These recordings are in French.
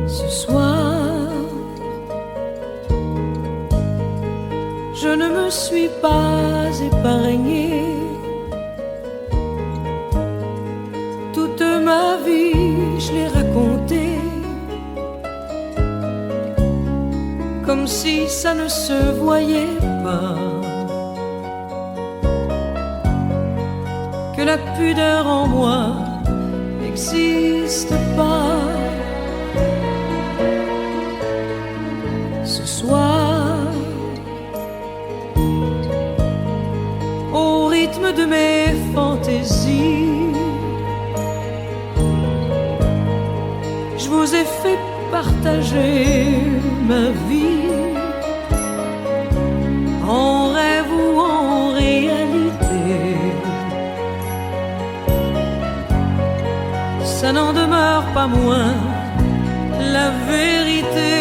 Ce soir, je ne me suis pas épargnée. Toute ma vie, je l'ai racontée, comme si ça ne se voyait pas, que la pudeur en moi n'existe pas. Ce soir, au rythme de mes fantaisies, je vous ai fait partager ma vie, en rêve ou en réalité. Ça n'en demeure pas moins la vérité.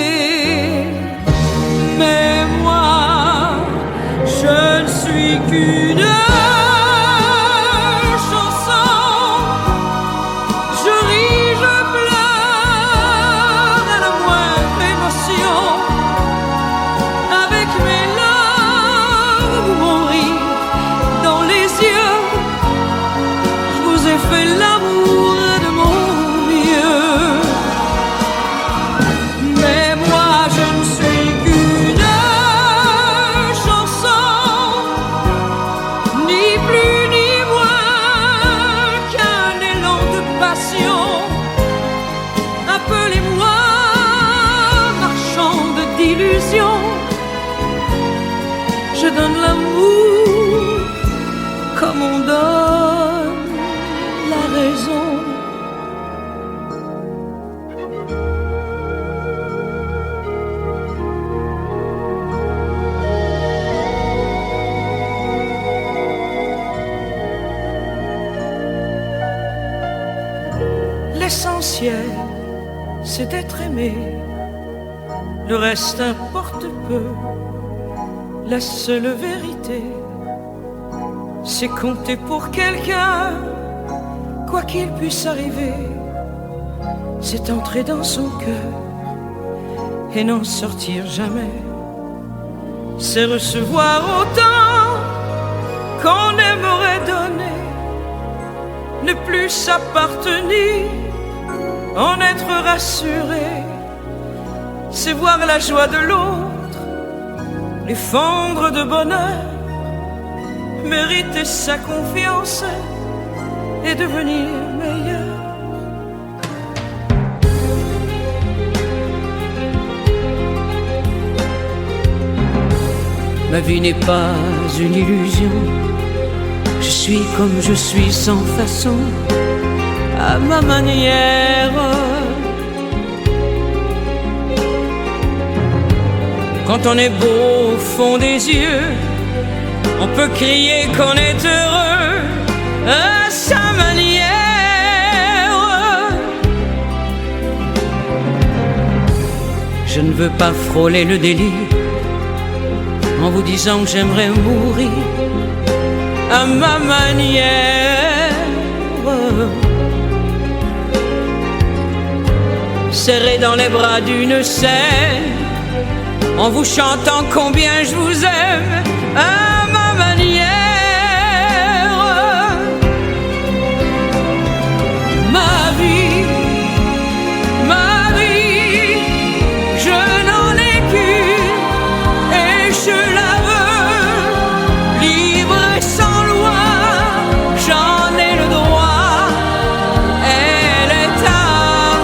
Mais moi, je ne suis qu'une chanson. Je ris, je pleure à la moindre émotion. Avec mes larmes ou mon rire dans les yeux, je vous ai fait l'amour de mon mieux. Mais moi, je ne suis qu'une chanson, ni plus ni moins qu'un élan de passion. Appelez-moi marchande d'illusions. Je donne l'amour comme on donne la raison. L'essentiel, c'est d'être aimé. Le reste importe peu. La seule vérité, c'est compter pour quelqu'un, quoi qu'il puisse arriver. C'est entrer dans son cœur et n'en sortir jamais. C'est recevoir autant qu'on aimerait donner. Ne plus s'appartenir, en être rassuré. C'est voir la joie de l'autre, les fendre de bonheur, mériter sa confiance et devenir meilleur. Ma vie n'est pas une illusion. Je suis comme je suis sans façon, à ma manière. Quand on est beau au fond des yeux, on peut crier qu'on est heureux à sa manière. Je ne veux pas frôler le délire en vous disant que j'aimerais mourir à ma manière. Serré dans les bras d'une scène, en vous chantant combien je vous aime à ma manière. Ma vie, je n'en ai qu'une et je la veux libre et sans loi. J'en ai le droit, elle est à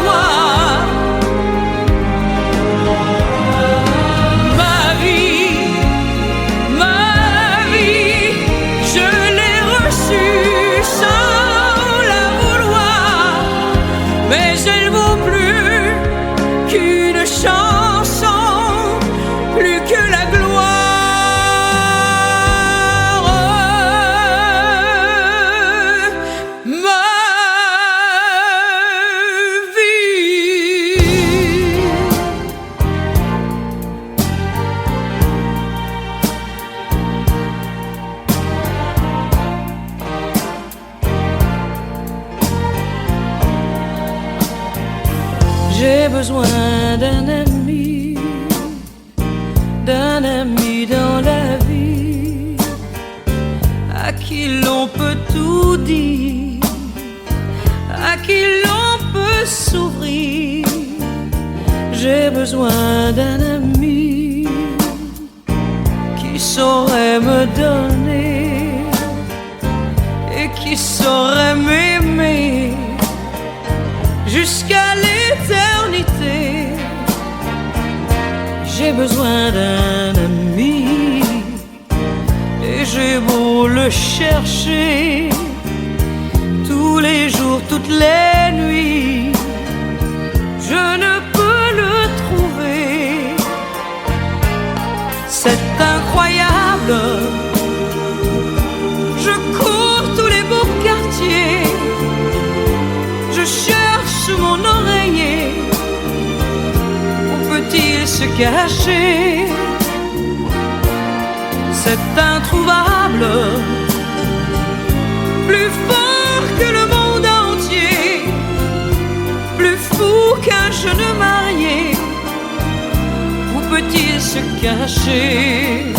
moi. Ma vie, j'ai besoin d'un ami, et j'ai beau le chercher tous les jours, toutes les nuits, je ne peux le trouver. C'est incroyable, je cours tous les beaux quartiers, je cherche mon oreiller, où peut-il se cacher? C'est introuvable, plus fort que le monde entier, plus fou qu'un jeune marié, où peut-il se cacher?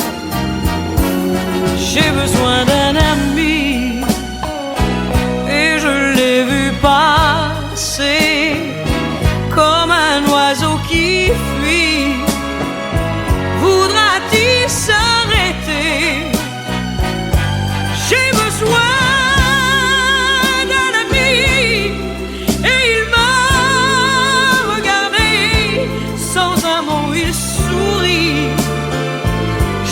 J'ai besoin d'un ami, et je l'ai vu passer comme un oiseau qui fuit. Voudra-t-il s'arrêter? J'ai besoin d'un ami, et il m'a regardé, sans un mot il sourit.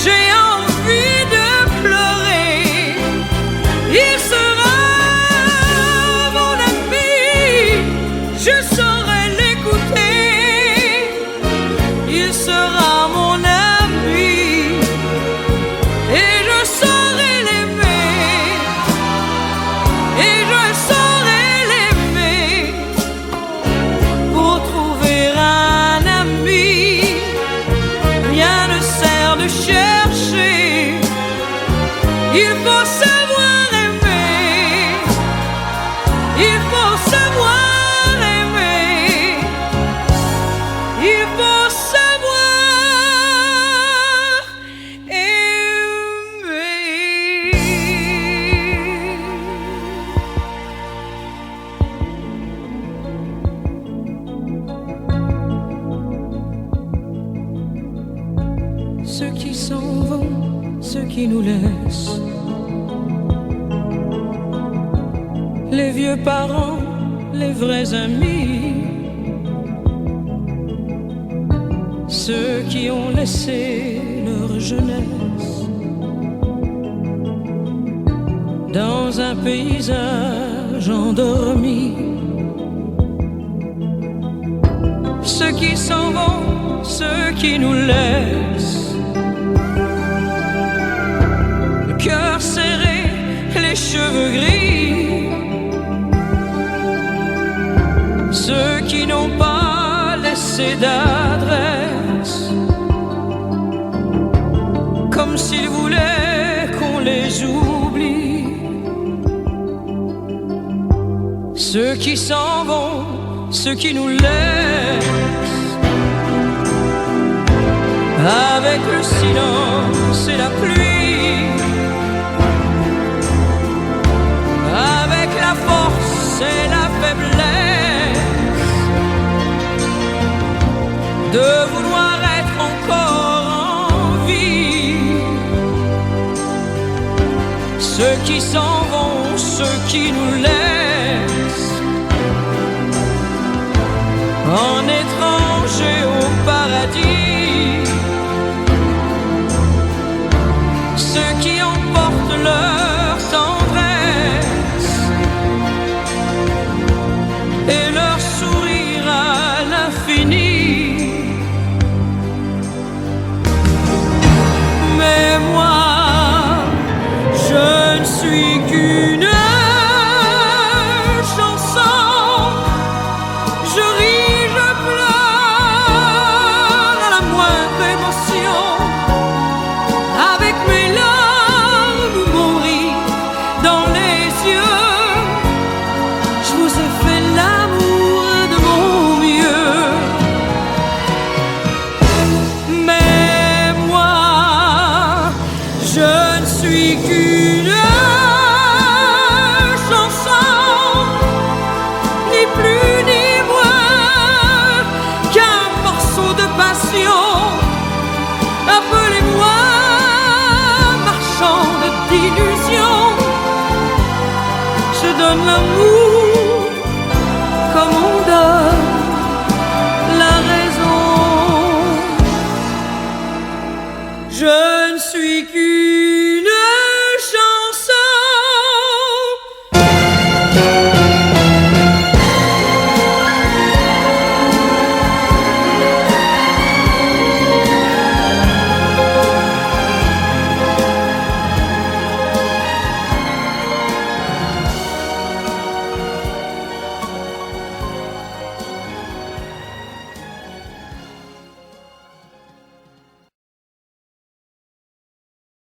J'ai envie de pleurer, il sera mon ami, je saurai l'écouter, il sera mon ami, et je saurai l'aimer, et je saurai l'aimer. Pour trouver un ami, rien ne sert de chercher, il faut savoir aimer, il faut savoir aimer, il faut savoir aimer. Ceux qui s'en vont, ceux qui nous laissent, les vieux parents, les vrais amis, ceux qui ont laissé leur jeunesse dans un paysage endormi, ceux qui s'en vont, ceux qui nous laissent, le cœur serré, les cheveux gris, ceux qui n'ont pas laissé d'adresse, comme s'ils voulaient qu'on les oublie, ceux qui s'en vont, ceux qui nous laissent, avec le silence et la pluie, avec la force et la faiblesse de vouloir être encore en vie. Ceux qui s'en vont, ceux qui nous laissent, en étrangers au paradis, ceux qui emportent leur tendresse et leur sourire à l'infini. Mais moi, je ne suis qu'une chanson, je ris, je pleure. je ne suis qu'une